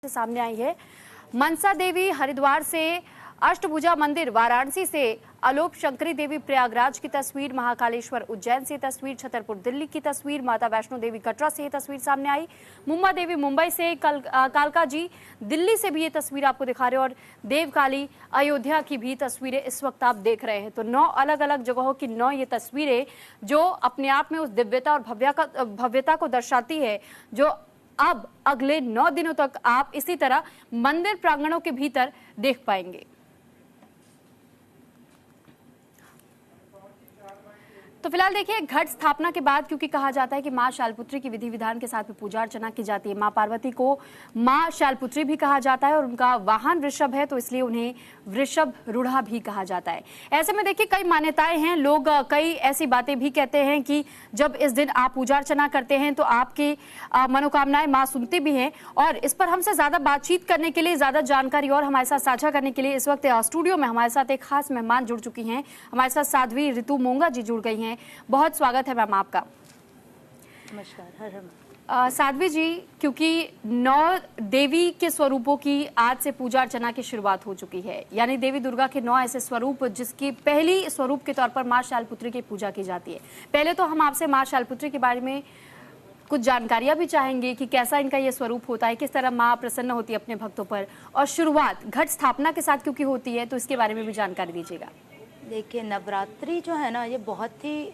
से सामने आई है। मनसा देवी हरिद्वार से, अष्टभुजा मंदिर वाराणसी से, अलोप शंकरी देवी प्रयागराज की तस्वीर, महाकालेश्वर उज्जैन से तस्वीर, छतरपुर दिल्ली की तस्वीर, माता वैष्णो देवी कटरा से ये तस्वीर सामने आई, मुंबा देवी मुंबई से, कालका जी दिल्ली से भी ये तस्वीर आपको दिखा रहे हैं और देवकाली अयोध्या की भी तस्वीरें इस वक्त आप देख रहे हैं। तो 9 अलग अलग जगहों की 9 ये तस्वीरें जो अपने आप में उस दिव्यता और भव्यता को दर्शाती है, जो अब अगले 9 दिनों तक आप इसी तरह मंदिर प्रांगणों के भीतर देख पाएंगे। तो फिलहाल देखिए, घट स्थापना के बाद क्योंकि कहा जाता है कि मां शैलपुत्री की विधि विधान के साथ में पूजा अर्चना की जाती है। मां पार्वती को मां शैलपुत्री भी कहा जाता है और उनका वाहन वृषभ है, तो इसलिए उन्हें वृषभ रूढ़ा भी कहा जाता है। ऐसे में देखिए, कई मान्यताएं हैं, लोग कई ऐसी बातें भी कहते हैं कि जब इस दिन आप पूजा अर्चना करते हैं तो आपकी मनोकामनाएं मां सुनती भी हैं। और इस पर हमसे ज्यादा बातचीत करने के लिए, ज्यादा जानकारी और हमारे साथ साझा करने के लिए इस वक्त स्टूडियो में हमारे साथ एक खास मेहमान जुड़ चुकी हैं। हमारे साथ साध्वी रितु मोंगा जी जुड़ गई हैं। बहुत स्वागत है मैम आपका। नमस्कार। हर हर साध्वी जी, क्योंकि 9 देवी के स्वरूपों की आज से पूजा अर्चना की शुरुआत हो चुकी है, यानी देवी दुर्गा के 9 ऐसे स्वरूप जिसकी पहली स्वरूप के तौर पर मां शैलपुत्री की पूजा की जाती है। पहले तो हम आपसे मां शैलपुत्री के बारे में कुछ जानकारियां भी चाहेंगे कि कैसा इनका ये स्वरूप होता है, किस तरह मां प्रसन्न होती है अपने भक्तों पर, और शुरुआत घट स्थापना के साथ क्योंकि होती है तो इसके बारे में भी जानकारी दीजिएगा। देखिए, नवरात्रि जो है ना, ये बहुत ही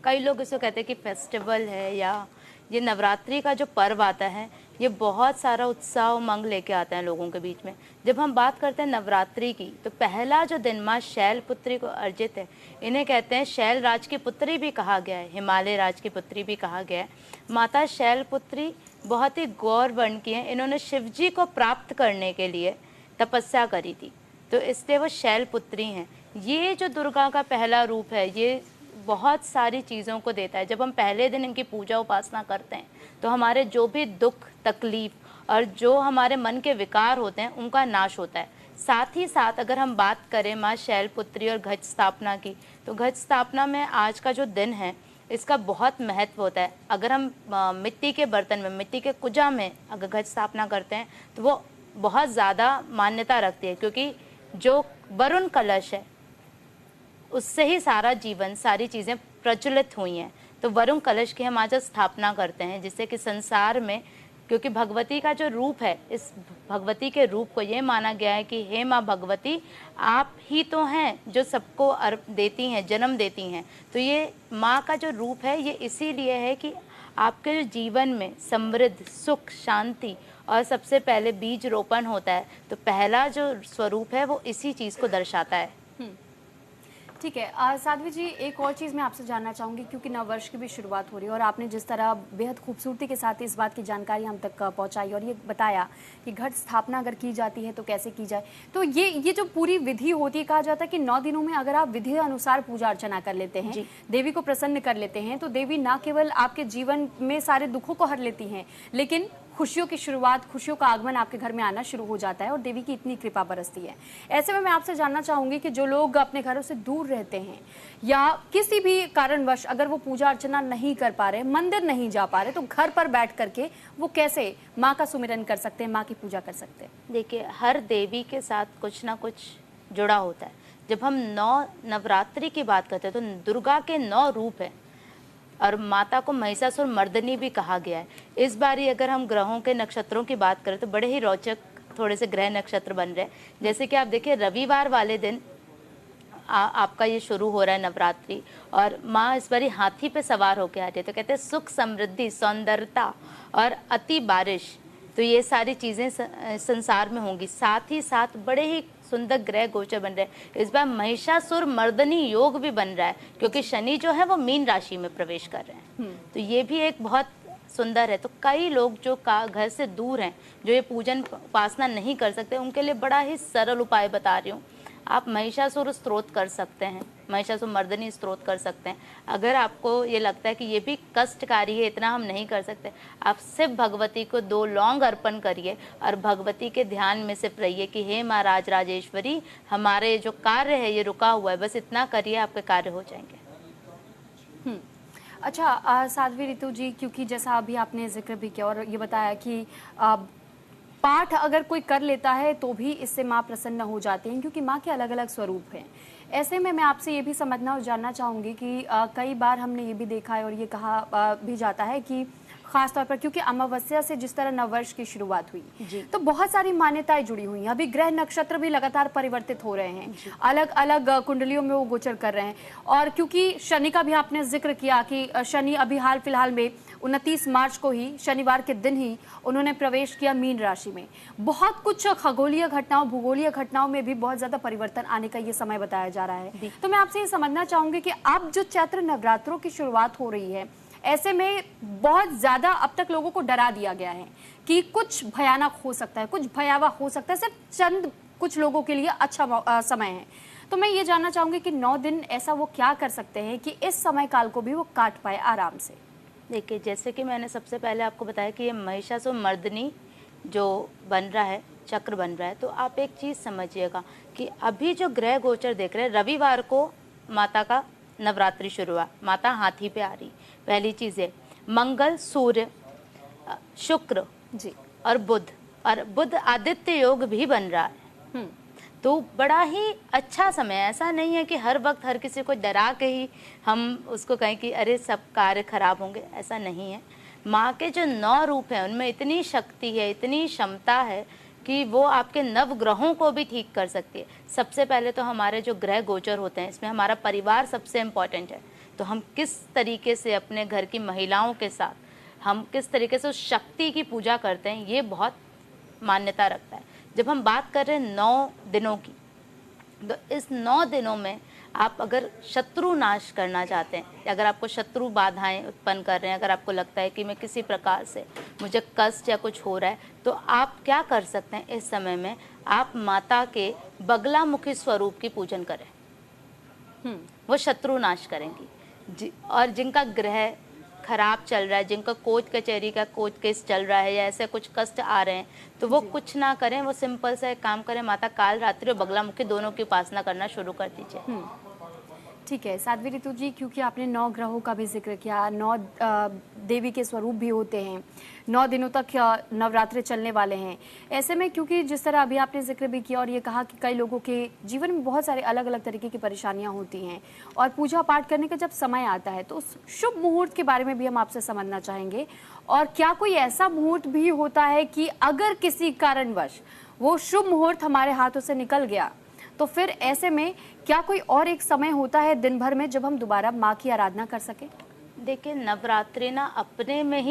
कई लोग इसको कहते हैं कि फेस्टिवल है, या ये नवरात्रि का जो पर्व आता है ये बहुत सारा उत्साह उमंग लेके आता है लोगों के बीच में। जब हम बात करते हैं नवरात्रि की, तो पहला जो दिन माँ शैलपुत्री को अर्जित है, इन्हें कहते हैं शैल राज की पुत्री भी कहा गया है, हिमालय राज की पुत्री भी कहा गया है। माता शैलपुत्री बहुत ही गौर वर्ण की हैं। इन्होंने शिवजी को प्राप्त करने के लिए तपस्या करी थी, तो इसलिए वो शैलपुत्री हैं। ये जो दुर्गा का पहला रूप है, ये बहुत सारी चीज़ों को देता है। जब हम पहले दिन इनकी पूजा उपासना करते हैं तो हमारे जो भी दुख तकलीफ और जो हमारे मन के विकार होते हैं उनका नाश होता है। साथ ही साथ अगर हम बात करें माँ शैलपुत्री और घट स्थापना की, तो घट स्थापना में आज का जो दिन है इसका बहुत महत्व होता है। अगर हम मिट्टी के बर्तन में, मिट्टी के कुजा में अगर घट स्थापना करते हैं तो वो बहुत ज़्यादा मान्यता रखती है, क्योंकि जो वरुण कलश है उससे ही सारा जीवन, सारी चीज़ें प्रचलित हुई हैं। तो वरुण कलश की हम आज स्थापना करते हैं, जिससे कि संसार में, क्योंकि भगवती का जो रूप है, इस भगवती के रूप को ये माना गया है कि हे माँ भगवती, आप ही तो हैं जो सबको देती हैं, जन्म देती हैं। तो ये माँ का जो रूप है ये इसीलिए है कि आपके जो जीवन में समृद्ध, सुख, शांति और सबसे पहले बीज रोपण होता है। तो पहला जो स्वरूप है वो इसी चीज़ को दर्शाता है। ठीक है। साध्वी जी, एक और चीज़ मैं आपसे जानना चाहूँगी, क्योंकि नव वर्ष की भी शुरुआत हो रही है और आपने जिस तरह बेहद खूबसूरती के साथ इस बात की जानकारी हम तक पहुँचाई और ये बताया कि घट स्थापना अगर की जाती है तो कैसे की जाए, तो ये जो पूरी विधि होती है, कहा जाता है कि 9 दिनों में अगर आप विधि अनुसार पूजा अर्चना कर लेते हैं, देवी को प्रसन्न कर लेते हैं, तो देवी न केवल आपके जीवन में सारे दुखों को हर लेती हैं, लेकिन खुशियों की शुरुआत, खुशियों का आगमन आपके घर में आना शुरू हो जाता है और देवी की इतनी कृपा बरसती है। ऐसे में मैं आपसे जानना चाहूंगी कि जो लोग अपने घरों से दूर रहते हैं या किसी भी कारणवश अगर वो पूजा अर्चना नहीं कर पा रहे, मंदिर नहीं जा पा रहे, तो घर पर बैठ करके वो कैसे माँ का सुमिरन कर सकते हैं, माँ की पूजा कर सकते हैं? देखिए, हर देवी के साथ कुछ ना कुछ जुड़ा होता है। जब हम 9 नवरात्रि की बात करते हैं तो दुर्गा के 9 रूप हैं और माता को महिषासुर मर्दनी भी कहा गया है। इस बारी अगर हम ग्रहों के नक्षत्रों की बात करें तो बड़े ही रोचक थोड़े से ग्रह नक्षत्र बन रहे हैं। जैसे कि आप देखिए, रविवार वाले दिन आपका ये शुरू हो रहा है नवरात्रि, और माँ इस बारी हाथी पे सवार होकर आ रही है। तो कहते हैं सुख, समृद्धि, सौंदर्यता और अति बारिश, तो ये सारी चीज़ें संसार में होंगी। साथ ही साथ बड़े ही सुंदर ग्रह गोचर बन रहे हैं। इस बार महिषासुर मर्दनी योग भी बन रहा है, क्योंकि शनि जो है वो मीन राशि में प्रवेश कर रहे हैं। तो ये भी एक बहुत सुंदर है। तो कई लोग जो घर से दूर हैं, जो ये पूजन उपासना नहीं कर सकते, उनके लिए बड़ा ही सरल उपाय बता रही हूँ। आप महिषासुर स्तोत्र कर सकते हैं, महिषासुर मर्दनी स्तोत्र कर सकते हैं। अगर आपको ये लगता है कि ये भी कष्टकारी है, इतना हम नहीं कर सकते, आप सिर्फ भगवती को 2 लौंग अर्पण करिए और भगवती के ध्यान में सिर्फ रहिए कि हे माँ राज राजेश्वरी, हमारे जो कार्य है ये रुका हुआ है, बस इतना करिए, आपके कार्य हो जाएंगे। अच्छा साध्वी रितु जी, क्योंकि जैसा अभी आपने जिक्र भी किया और ये बताया कि पाठ अगर कोई कर लेता है तो भी इससे माँ प्रसन्न हो जाती हैं, क्योंकि माँ के अलग अलग स्वरूप हैं। ऐसे में मैं आपसे ये भी समझना और जानना चाहूँगी कि कई बार हमने ये भी देखा है और ये कहा भी जाता है कि खास तौर पर क्योंकि अमावस्या से जिस तरह नववर्ष की शुरुआत हुई, तो बहुत सारी मान्यताएं जुड़ी हुई हैं। अभी ग्रह नक्षत्र भी लगातार परिवर्तित हो रहे हैं, अलग अलग कुंडलियों में वो गोचर कर रहे हैं। और क्योंकि शनि का भी आपने जिक्र किया कि शनि अभी हाल फिलहाल में 29 मार्च को ही, शनिवार के दिन ही उन्होंने प्रवेश किया मीन राशि में। बहुत कुछ खगोलीय घटनाओं, भूगोलीय घटनाओं में भी बहुत ज्यादा परिवर्तन आने का ये समय बताया जा रहा है। तो मैं आपसे ये समझना चाहूंगी कि अब जो चैत्र नवरात्रों की शुरुआत हो रही है, ऐसे में बहुत ज्यादा अब तक लोगों को डरा दिया गया है कि कुछ भयानक हो सकता है, कुछ भयावह हो सकता है, सिर्फ चंद कुछ लोगों के लिए अच्छा समय है। तो मैं ये जानना चाहूंगी कि 9 दिन ऐसा वो क्या कर सकते हैं कि इस समय काल को भी वो काट पाए आराम से। देखिए, जैसे कि मैंने सबसे पहले आपको बताया कि ये महिषासुरमर्दिनी जो बन रहा है, चक्र बन रहा है, तो आप एक चीज़ समझिएगा कि अभी जो ग्रह गोचर देख रहे हैं, रविवार को माता का नवरात्रि शुरू हुआ, माता हाथी पे आ रही। पहली चीज़ है मंगल, सूर्य, शुक्र जी और बुध आदित्य योग भी बन रहा है। तो बड़ा ही अच्छा समय है। ऐसा नहीं है कि हर वक्त हर किसी को डरा के ही हम उसको कहें कि अरे सब कार्य खराब होंगे, ऐसा नहीं है। माँ के जो 9 रूप हैं उनमें इतनी शक्ति है, इतनी क्षमता है कि वो आपके नव ग्रहों को भी ठीक कर सकती है। सबसे पहले तो हमारे जो ग्रह गोचर होते हैं, इसमें हमारा परिवार सबसे इम्पॉर्टेंट है। तो हम किस तरीके से अपने घर की महिलाओं के साथ हम किस तरीके से उस शक्ति की पूजा करते हैं, ये बहुत मान्यता रखता है। जब हम बात कर रहे हैं 9 दिनों की, तो इस 9 दिनों में आप अगर शत्रु नाश करना चाहते हैं, अगर आपको शत्रु बाधाएं उत्पन्न कर रहे हैं, अगर आपको लगता है कि मैं किसी प्रकार से मुझे कष्ट या कुछ हो रहा है, तो आप क्या कर सकते हैं इस समय में, आप माता के बगलामुखी स्वरूप की पूजन करें। वो शत्रु नाश करेंगी। और जिनका ग्रह खराब चल रहा है, जिनका कोर्ट कचहरी का कोर्ट केस चल रहा है या ऐसे कुछ कष्ट आ रहे हैं, तो वो कुछ ना करें, वो सिंपल सा एक काम करें, माता काल रात्रि और बगलामुखी दोनों की उपासना करना शुरू कर दीजिए। ठीक है साध्वी ऋतु जी, क्योंकि आपने 9 ग्रहों का भी जिक्र किया, 9 देवी के स्वरूप भी होते हैं, 9 दिनों तक नवरात्रे चलने वाले हैं। ऐसे में क्योंकि जिस तरह अभी आपने जिक्र भी किया और ये कहा कि कई लोगों के जीवन में बहुत सारे अलग अलग तरीके की परेशानियां होती हैं और पूजा पाठ करने का जब समय आता है, तो उस शुभ मुहूर्त के बारे में भी हम आपसे समझना चाहेंगे। और क्या कोई ऐसा मुहूर्त भी होता है कि अगर किसी कारणवश वो शुभ मुहूर्त हमारे हाथों से निकल गया, तो फिर ऐसे में क्या कोई और एक समय होता है दिन भर में जब हम दोबारा माँ की आराधना कर सकें? देखिए, नवरात्रि ना अपने में ही